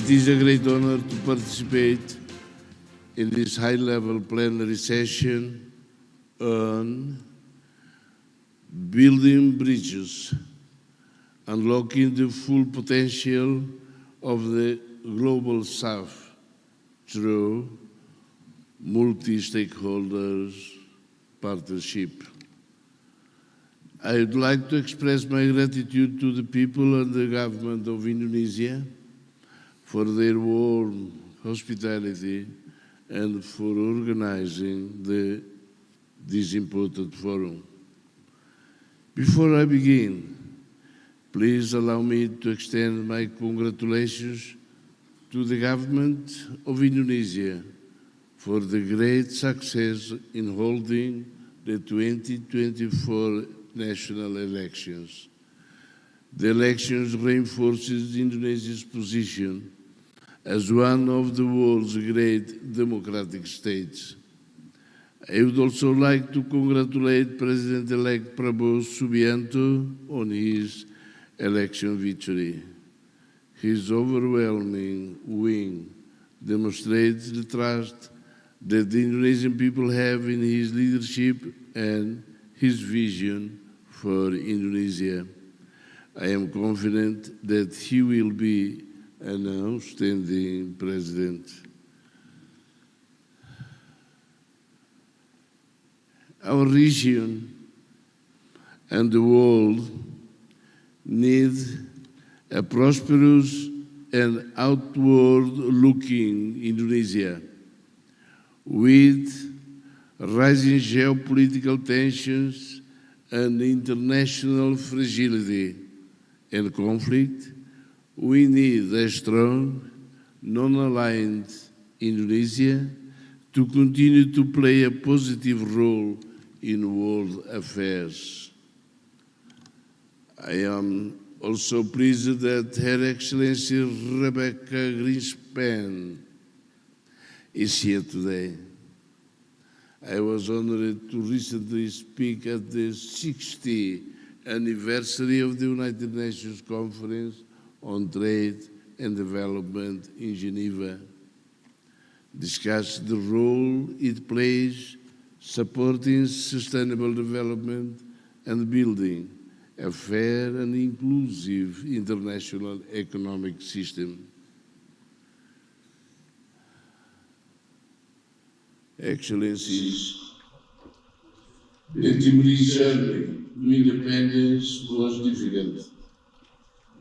It is a great honor to participate in this high-level plenary session on building bridges, unlocking the full potential of the Global South through multi-stakeholders partnership. I would like to express my gratitude to the people and the government of Indonesia for their warm hospitality and for organizing this important forum. Before I begin, please allow me to extend my congratulations to the government of Indonesia for the great success in holding the 2024 national elections. The elections reinforces Indonesia's position as one of the world's great democratic states. I would also like to congratulate President-elect Prabowo Subianto on his election victory. His overwhelming win demonstrates the trust that the Indonesian people have in his leadership and his vision for Indonesia. I am confident that he will be an outstanding president. Our region and the world need a prosperous and outward-looking Indonesia. With rising geopolitical tensions and international fragility and conflict, we need a strong, non-aligned Indonesia to continue to play a positive role in world affairs. I am also pleased that Her Excellency Rebecca Greenspan is here today. I was honored to recently speak at the 60th anniversary of the United Nations Conference on Trade and Development in Geneva, discuss the role it plays supporting sustainable development and building a fair and inclusive international economic system. Excellencies, the Timorese journey to independence was difficult.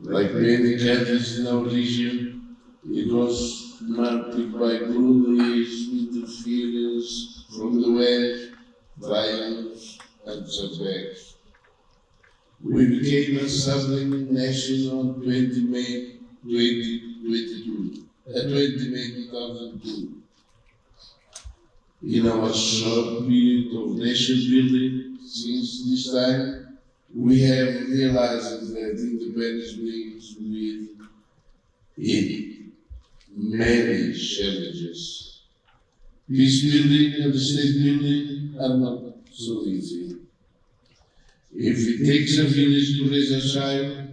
Like many countries in our region, it was marked by colonialism, interference from the West, violence, and setbacks. We became a sovereign nation on 20 May 2002. In our short period of nation building since this time, we have realized that independence brings with it many challenges. Peace building and state building are not so easy. If it takes a village to raise a child,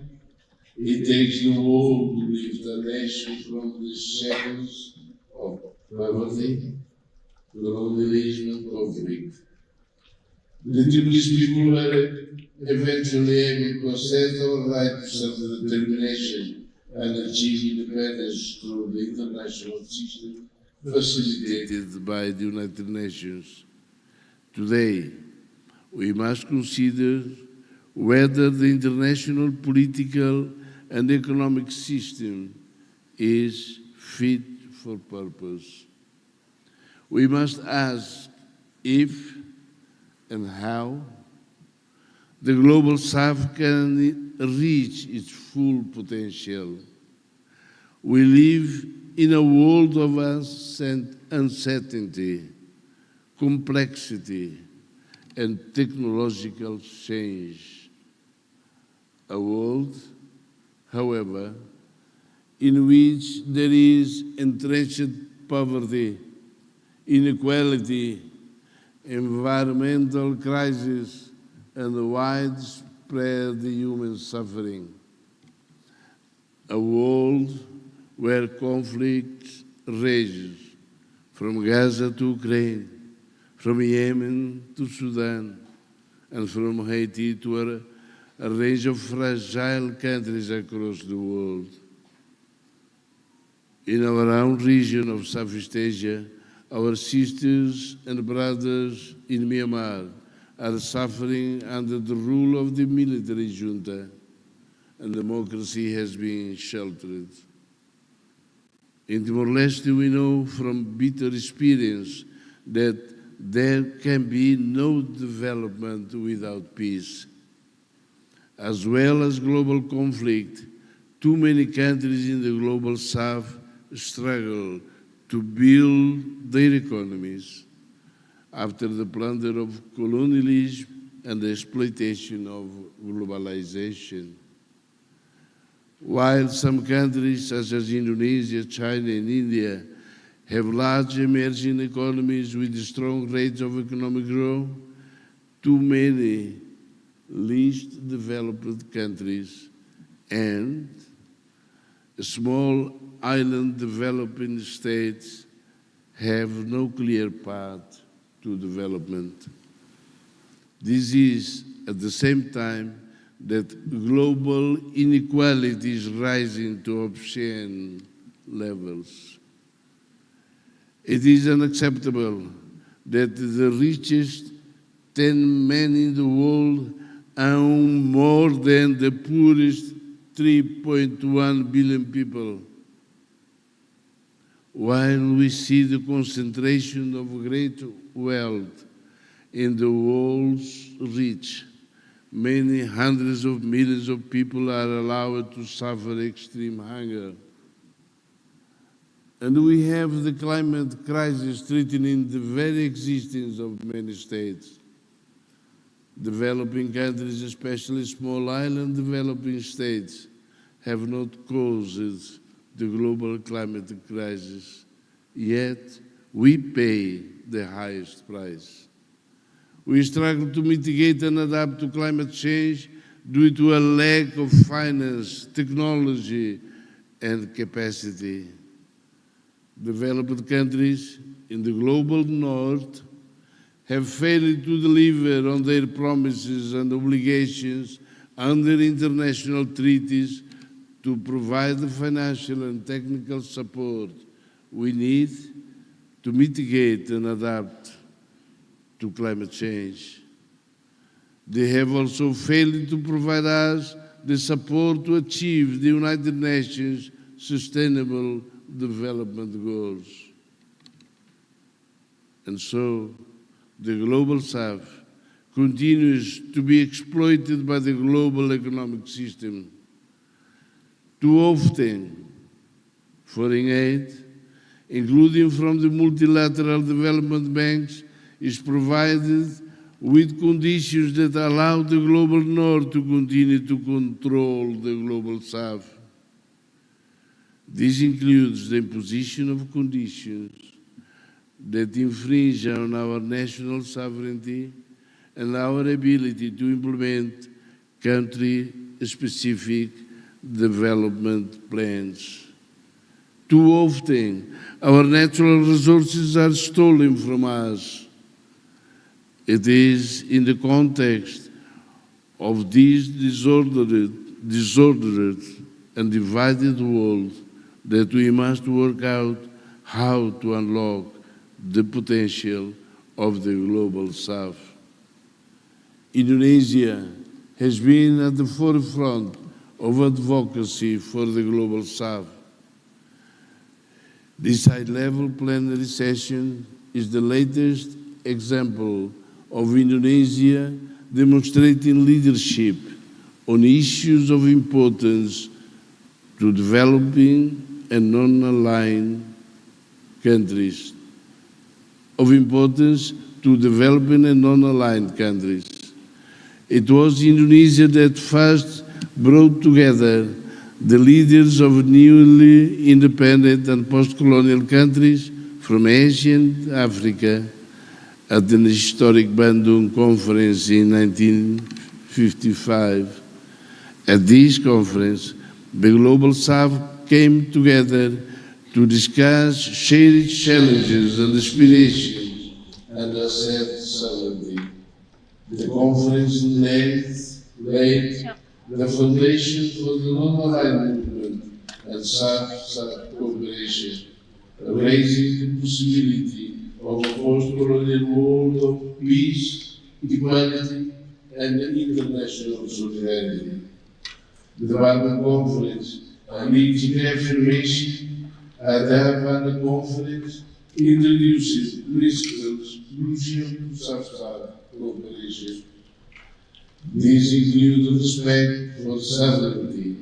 it takes the world to lift a nation from the shackles of poverty, colonialism, and conflict. The Timorese people were eventually able to assert our right to self-determination and achieve independence through the international system facilitated by the United Nations. Today, we must consider whether the international political and economic system is fit for purpose. We must ask if and how the Global South can reach its full potential. We live in a world of uncertainty, complexity, and technological change. A world, however, in which there is entrenched poverty, inequality, environmental crisis, and widespread human suffering. A world where conflict rages, from Gaza to Ukraine, from Yemen to Sudan, and from Haiti to a range of fragile countries across the world. In our own region of Southeast Asia, our sisters and brothers in Myanmar are suffering under the rule of the military junta, and democracy has been sheltered. In Timor-Leste, we know from bitter experience that there can be no development without peace. As well as global conflict, too many countries in the global south struggle to build their economies after the plunder of colonialism and the exploitation of globalization. While some countries such as Indonesia, China, and India have large emerging economies with strong rates of economic growth, too many least developed countries and small island developing states have no clear path to development. This is at the same time that global inequality is rising to obscene levels. It is unacceptable that the richest 10 men in the world own more than the poorest 3.1 billion people, while we see the concentration of great wealth in the world's rich. Many hundreds of millions of people are allowed to suffer extreme hunger. And we have the climate crisis threatening the very existence of many states. Developing countries, especially small island developing states, have not caused the global climate crisis, yet we pay the highest price. We struggle to mitigate and adapt to climate change due to a lack of finance, technology, and capacity. Developed countries in the global north have failed to deliver on their promises and obligations under international treaties to provide the financial and technical support we need to mitigate and adapt to climate change. They have also failed to provide us the support to achieve the United Nations Sustainable Development Goals. And so, the Global South continues to be exploited by the global economic system. Too often, foreign aid, including from the multilateral development banks, is provided with conditions that allow the global north to continue to control the global south. This includes the imposition of conditions that infringe on our national sovereignty and our ability to implement country-specific development plans. Too often, our natural resources are stolen from us. It is in the context of this disordered and divided world that we must work out how to unlock the potential of the global south. Indonesia has been at the forefront of advocacy for the global south. This high-level plenary session is the latest example of Indonesia demonstrating leadership on issues of importance to developing and non-aligned countries. It was Indonesia that first brought together the leaders of newly independent and post-colonial countries from Asia and Africa at the historic Bandung Conference in 1955. At this conference, the Global South came together to discuss shared challenges and aspirations and assert sovereignty. The conference laid the foundation for the non-aligned movement and South-South cooperation, raising the possibility of a post-colonial world of peace, equality, and international solidarity. The Bali Conference, reaching affirmation at the Havana Conference, introduces principles crucial to South-South cooperation. These include respect for sovereignty,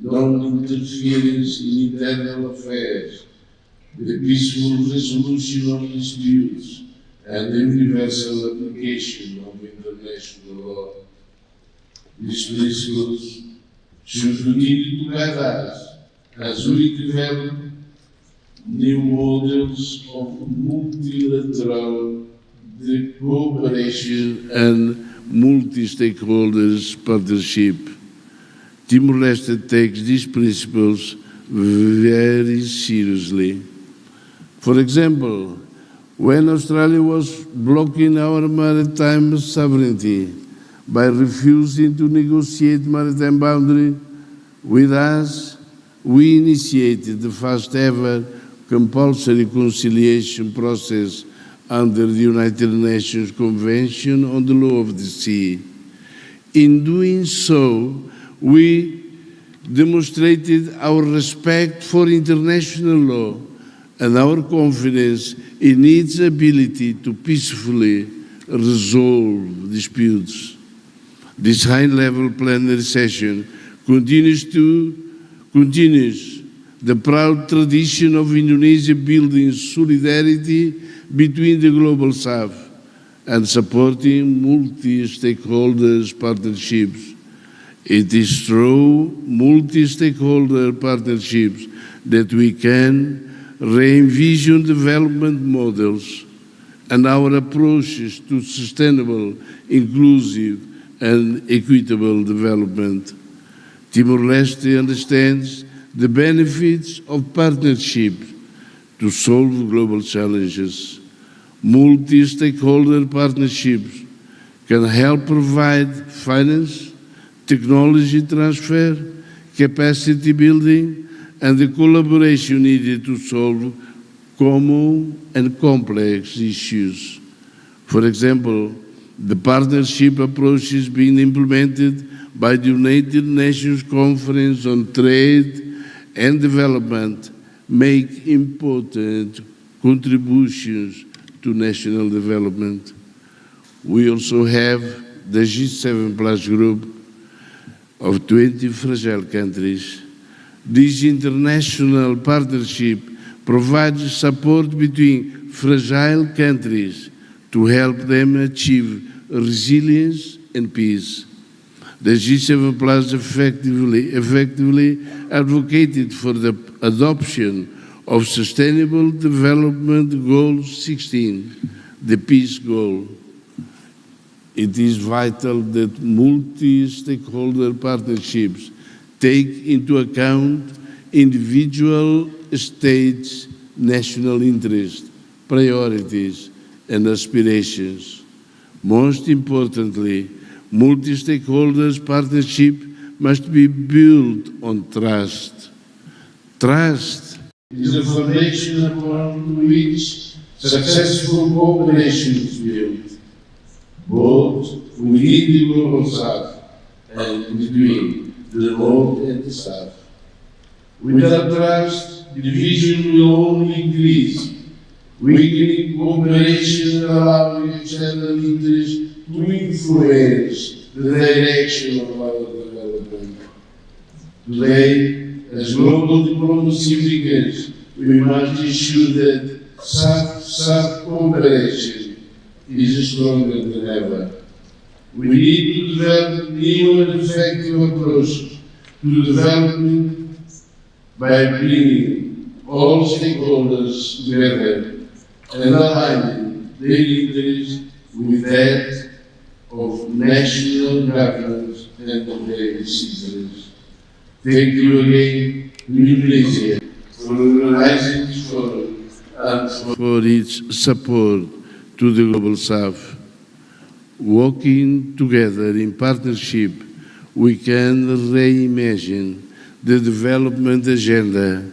non-interference in internal affairs, the peaceful resolution of disputes, and the universal application of international law. These principles should continue to guide us as we develop new models of multilateral cooperation and multi-stakeholders partnership. Timor-Leste takes these principles very seriously. For example, when Australia was blocking our maritime sovereignty by refusing to negotiate maritime boundary with us, we initiated the first ever compulsory conciliation process under the United Nations Convention on the Law of the Sea. In doing so, we demonstrated our respect for international law and our confidence in its ability to peacefully resolve disputes. This high-level plenary session continues the proud tradition of Indonesia building solidarity between the global South and supporting multi-stakeholders partnerships. It is through multi-stakeholder partnerships that we can re-envision development models and our approaches to sustainable, inclusive, and equitable development. Timor-Leste understands the benefits of partnership to solve global challenges. Multi-stakeholder partnerships can help provide finance, technology transfer, capacity building, and the collaboration needed to solve common and complex issues. For example, the partnership approach is being implemented by the United Nations Conference on Trade and Development make important contributions to national development. We also have the G7 Plus group of 20 fragile countries. This international partnership provides support between fragile countries to help them achieve resilience and peace. The G7 Plus effectively advocated for the adoption of Sustainable Development Goal 16, the Peace Goal. It is vital that multi-stakeholder partnerships take into account individual states' national interests, priorities, and aspirations. Most importantly, multi-stakeholders partnership must be built on trust. Trust is the foundation upon which successful cooperation is built, both within the global South and between the North and the South. Without trust, division will only increase, weakening cooperation and allowing external interests to influence the direction of our development. Today, as global diplomacy begins, we must ensure that South-South cooperation is stronger than ever. We need to develop new and effective approaches to development by bringing all stakeholders together and aligning their interests with that of national governments and of their citizens. Thank you again Indonézia for organizing this forum and for its support to the Global South. Working together in partnership, we can reimagine the development agenda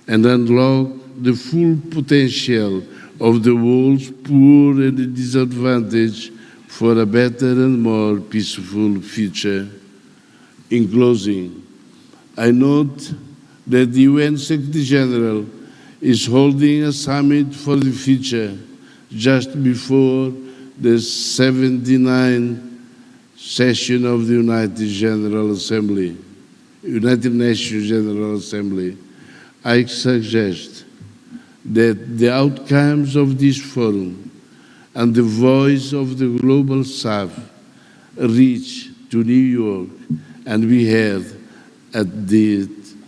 and unlock the full potential of the world's poor and disadvantaged for a better and more peaceful future. In closing, I note that the UN Secretary General is holding a summit for the future just before the 79th session of the United Nations General Assembly. I suggest that the outcomes of this forum and the voice of the Global South reach to New York and be heard at this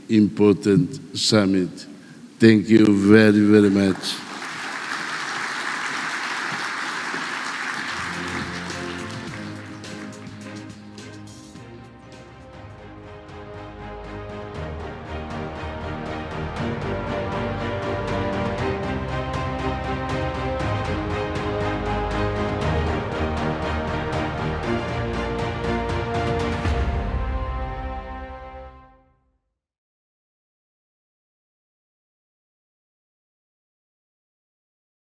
important summit. Thank you very, very much.